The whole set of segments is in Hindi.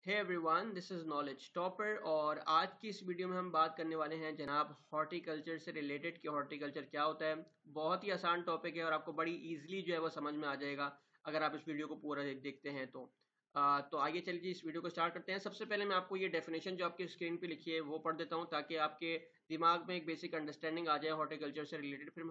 Hey everyone, this is knowledge topper और आज की इस वीडियो में हम बात करने वाले हैं जनाब हॉर्टिकल्चर से रिलेटेड कि हॉर्टिकल्चर क्या होता है। बहुत ही आसान टॉपिक है और आपको बड़ी इजीली जो है वो समझ में आ जाएगा अगर आप इस वीडियो को पूरा देखते हैं तो। तो आइए चलिए इस वीडियो को स्टार्ट करते हैं। सबसे पहले मैं आपको ये डेफिनेशन जो आपकी स्क्रीन पे लिखी है वो पढ़ देता हूँ ताकि आपके दिमाग में एक बेसिक अंडरस्टैंडिंग आ जाए हॉर्टिकल्चर से रिलेटेड। फिर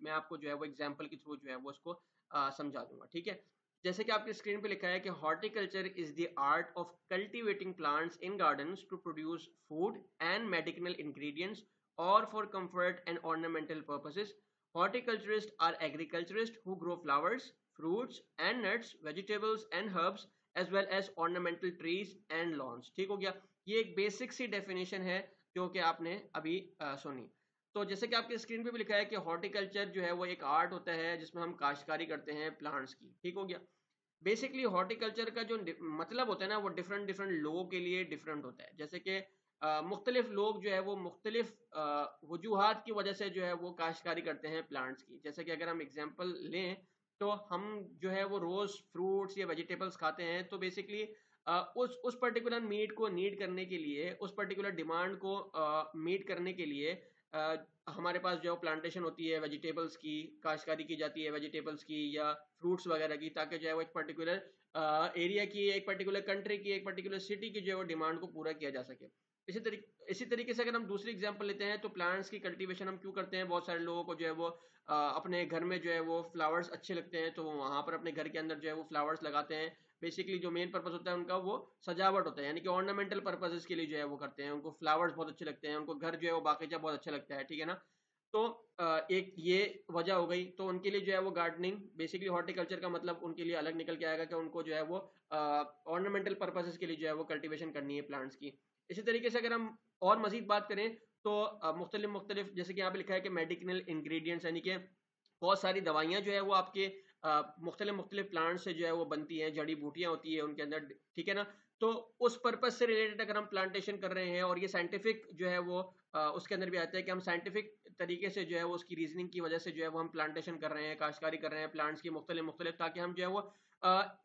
मैं आपको जो है वो एग्जाम्पल के थ्रू जो है वो उसको समझा दूंगा, ठीक है। जैसे कि आपकी स्क्रीन पे लिखा है कि horticulture is the art of cultivating plants in gardens to produce food and medicinal ingredients और for comfort and ornamental purposes. Horticulturists are agriculturists who grow flowers, fruits and nuts, vegetables and herbs as well as ornamental trees and lawns. ठीक हो गया। ये एक बेसिक सी डेफिनेशन है जो कि आपने अभी सुनी। तो जैसे कि आपकी स्क्रीन पे भी लिखा है कि हॉर्टिकल्चर जो है वो एक आर्ट होता है जिसमें हम काश्तकारी करते हैं प्लांट्स की, ठीक हो गया। बेसिकली हॉर्टिकल्चर का जो मतलब होता है ना वो डिफरेंट डिफरेंट लोगों के लिए डिफरेंट होता है। जैसे कि मुख्तलिफ लोग जो है वो मुख्तलिफ वजूहात की वजह से जो है वो काश्तकारी करते हैं प्लांट्स की। जैसे कि अगर हम एग्जांपल लें तो हम जो है वो रोज फ्रूट्स या वेजिटेबल्स खाते हैं तो बेसिकली उस पर्टिकुलर नीड को नीड करने के लिए, उस पर्टिकुलर डिमांड को मीट करने के लिए हमारे पास जो प्लांटेशन होती है वेजिटेबल्स की, काश्तकारी की जाती है वेजिटेबल्स की या फ्रूट्स वगैरह की, ताकि जो है वो एक पर्टिकुलर एरिया की, एक पर्टिकुलर कंट्री की, एक पर्टिकुलर सिटी की जो है वो डिमांड को पूरा किया जा सके। इसी तरीके से अगर हम दूसरी एग्जांपल लेते हैं तो प्लांट्स की कल्टीवेशन हम क्यों करते हैं। बहुत सारे लोगों को जो है वो अपने घर में जो है वो फ्लावर्स अच्छे लगते हैं तो वो वहां पर अपने घर के अंदर जो है वो फ्लावर्स लगाते हैं। बेसिकली जो मेन पर्पस होता है उनका वो सजावट होता है, यानी कि ऑर्नामेंटल पर्पसेस के लिए जो है वो करते हैं। उनको फ्लावर्स बहुत अच्छे लगते हैं, उनको घर जो है वो बागीचा बहुत अच्छा लगता है, ठीक है ना। तो एक ये वजह हो गई। तो उनके लिए जो है वो गार्डनिंग, बेसिकली हॉर्टिकल्चर का मतलब उनके लिए अलग निकल के आएगा कि उनको जो है वो ऑर्नामेंटल पर्पसेस के लिए जो है वो कल्टीवेशन करनी है प्लांट्स की। इसी तरीके से अगर हम और मजीद बात करें तो मुख्तलिफ मुख्तलिफ जैसे कि यहाँ पे लिखा है कि मेडिसिनल इंग्रेडिएंट्स, यानी कि बहुत सारी दवाइयाँ जो है वो आपके मुख्तलिफ मुख्तलिफ प्लांट से जो है वो बनती हैं, जड़ी बूटियाँ होती है उनके अंदर, ठीक है ना। तो उस पर्पज से रिलेटेड अगर हम प्लांटेशन कर रहे हैं और ये साइंटिफिक जो है वो उसके अंदर भी आता है कि हम साइंटिफिक तरीके से जो है वो उसकी रीजनिंग की वजह से जो है वो हम प्लांटेशन कर रहे हैं, काश्तकारी कर रहे हैं प्लांट्स की मुख्तलिफ मुख्तलिफ, ताकि हम जो है वो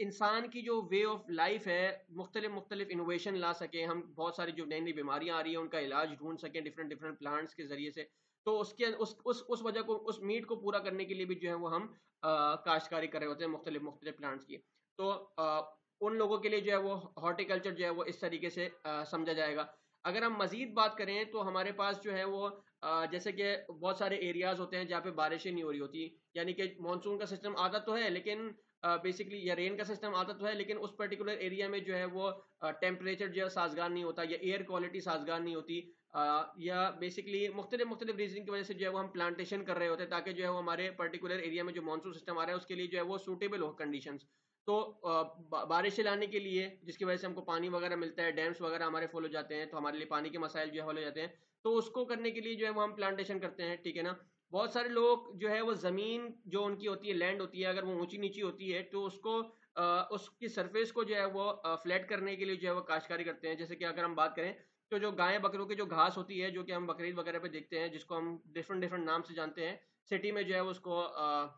इंसान की जो वे ऑफ लाइफ है मुख्तलिफ मुख्तलिफ इनोवेशन ला सकें। हम बहुत सारी जो नई नई बीमारियां आ रही हैं उनका इलाज ढूंढ सकें डिफरेंट डिफरेंट प्लांट्स के जरिए से। तो उसके उस वजह को, उस नीड को पूरा करने के लिए भी जो है वो हम काश्तकारी कर रहे होते हैं मुख्तलिफ मुख्तलिफ प्लांट्स की। तो उन लोगों के लिए जो है वो हॉर्टिकल्चर जो है वो इस तरीके से समझा जाएगा। अगर हम मजीद बात करें तो हमारे पास जो है वो जैसे कि बहुत सारे एरियाज होते हैं जहाँ पे बारिशें नहीं हो रही होती, यानी कि मानसून का सिस्टम आता तो है लेकिन बेसिकली या रेन का सिस्टम आता तो है लेकिन उस पर्टिकुलर एरिया में जो है वो टेम्परेचर जो है साजगार नहीं होता या एयर क्वालिटी साजगार नहीं होती, या बेसिकली मुख्तलिफ मुख्तलिफ रीजन की वजह से जो है वो हम प्लांटेशन कर रहे होते हैं ताकि जो है वो हमारे पर्टिकुलर एरिया में जो मानसून सिस्टम आ रहा है उसके लिए जो है वो सूटेबल हो कंडीशंस। तो बारिशें लाने के लिए जिसकी वजह से हमको पानी वगैरह मिलता है, डैम्स वगैरह हमारे फुल हो जाते हैं तो हमारे लिए पानी के मसाइल जो है हल हो जाते हैं। तो उसको करने के लिए जो है वो हम प्लांटेशन करते हैं, ठीक है ना। बहुत सारे लोग जो है वो ज़मीन जो उनकी होती है, लैंड होती है, अगर वो ऊंची नीची होती है तो उसको उसकी सरफेस को जो है वो फ्लैट करने के लिए जो है वो काश्तकारी करते हैं। जैसे कि अगर हम बात करें तो जो गाय बकरों की जो घास होती है जो कि हम बकरीद वगैरह पे देखते हैं, जिसको हम डिफरेंट डिफरेंट नाम से जानते हैं, सिटी में जो है उसको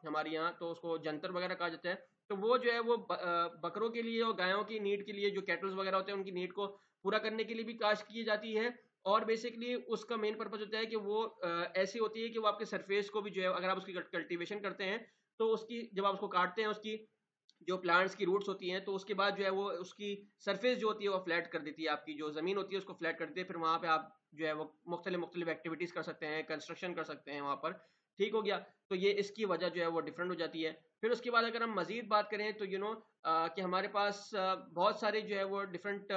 हमारे यहाँ तो उसको जंतर वगैरह कहा जाता है। तो वो जो है वो बकरों के लिए और गायों की नीड के लिए, जो कैटल्स वगैरह होते हैं उनकी नीड को पूरा करने के लिए भी काश्त की जाती है। और बेसिकली उसका मेन पर्पज होता है कि वो ऐसी होती है कि वो आपके सरफेस को भी जो है अगर आप उसकी कल्टीवेशन करते हैं तो उसकी जब आप उसको काटते हैं, उसकी जो प्लांट्स की रूट्स होती हैं, तो उसके बाद जो है वो उसकी सरफेस जो होती है वो फ्लैट कर देती है, आपकी जो ज़मीन होती है उसको फ्लैट कर देती है। फिर वहाँ पे आप जो है वो मुख्तलिफ मुख्तलिफ एक्टिविटीज़ कर सकते हैं, कंस्ट्रक्शन कर सकते हैं वहाँ पर, ठीक हो गया। तो ये इसकी वजह जो है वो डिफरेंट हो जाती है। फिर उसके बाद अगर हम मजीद बात करें तो कि हमारे पास बहुत सारे जो है वो डिफरेंट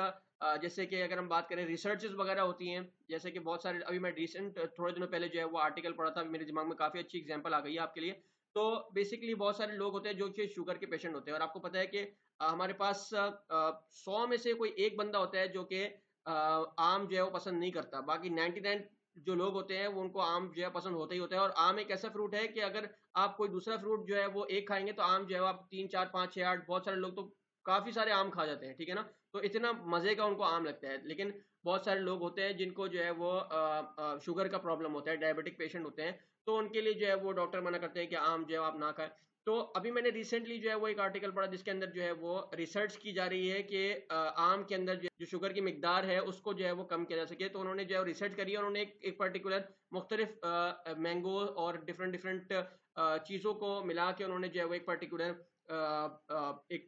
जैसे कि अगर हम बात करें रिसर्चेज वगैरह होती हैं। जैसे कि बहुत सारे, अभी मैं रिसेंट थोड़े दिनों पहले जो है वो आर्टिकल पढ़ा था, मेरे दिमाग में काफ़ी अच्छी एग्जांपल आ गई है आपके लिए। तो बेसिकली बहुत सारे लोग होते हैं जो कि शुगर के पेशेंट होते हैं और आपको पता है कि हमारे पास 100 में से कोई एक बंदा होता है जो कि आम जो है वो पसंद नहीं करता। बाकी 99 जो लोग होते हैं वो उनको आम जो है पसंद होता ही होता है। और आम एक ऐसा फ्रूट है कि अगर आप कोई दूसरा फ्रूट जो है वो एक खाएंगे तो आम जो है वो आप 3 4 5 6 8, बहुत सारे लोग तो काफी सारे आम खा जाते हैं, ठीक है ना। तो इतना मजे का उनको आम लगता है। लेकिन बहुत सारे लोग होते हैं जिनको जो है वो शुगर का प्रॉब्लम होता है, डायबिटिक पेशेंट होते हैं, तो उनके लिए जो है वो डॉक्टर मना करते हैं कि आम जो है आप ना खाएं। तो अभी मैंने रिसेंटली जो है वो एक आर्टिकल पढ़ा जिसके अंदर जो है वो रिसर्च की जा रही है कि आम के अंदर जो शुगर की मिकदार है उसको जो है वो कम किया जा सके। तो उन्होंने जो है रिसर्च करी है, उन्होंने एक पर्टिकुलर मुख्तलिफ मैंगो और डिफरेंट डिफरेंट चीज़ों को मिला के उन्होंने जो है वो एक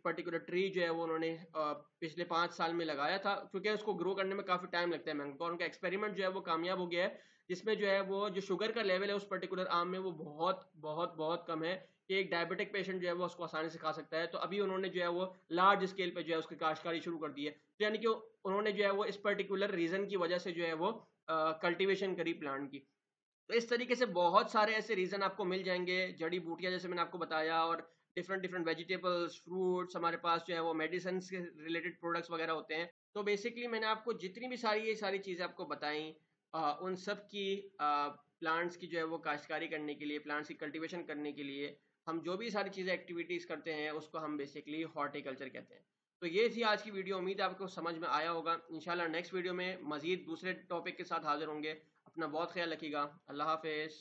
पर्टिकुलर ट्री जो है वो उन्होंने पिछले 5 साल में लगाया था, क्योंकि उसको ग्रो करने में काफ़ी टाइम लगता है मैंगो का। उनका एक्सपेरिमेंट जो है वो कामयाब हो गया है, जिसमें जो है वो जो शुगर का लेवल है उस पर्टिकुलर आम में वो बहुत बहुत बहुत कम है कि एक डायबिटिक पेशेंट जो है वो उसको आसानी से खा सकता है। तो अभी उन्होंने जो है वो लार्ज स्केल पे जो है उसकी काश्तकारी शुरू कर दी है। तो यानी कि उन्होंने जो है वो इस पर्टिकुलर रीज़न की वजह से जो है वो कल्टीवेशन करी प्लांट की। तो इस तरीके से बहुत सारे ऐसे रीज़न आपको मिल जाएंगे, जड़ी बूटियाँ जैसे मैंने आपको बताया, और डिफरेंट डिफरेंट वेजिटेबल्स, फ्रूट्स, हमारे पास जो है वो मेडिसिन के रिलेटेड प्रोडक्ट्स वगैरह होते हैं। तो बेसिकली मैंने आपको जितनी भी ये सारी चीज़ें आपको बताई, उन सब की प्लांट्स की जो है वो काश्तकारी करने के लिए, प्लांट्स की कल्टीवेशन करने के लिए हम जो भी सारी चीज़ें एक्टिविटीज़ करते हैं उसको हम बेसिकली हॉर्टिकल्चर कहते हैं। तो ये थी आज की वीडियो, उम्मीद है आपको समझ में आया होगा। इंशाल्लाह नेक्स्ट वीडियो में मज़ीद दूसरे टॉपिक के साथ हाजिर होंगे। अपना बहुत ख्याल रखिएगा। अल्लाह हाफ़िज़।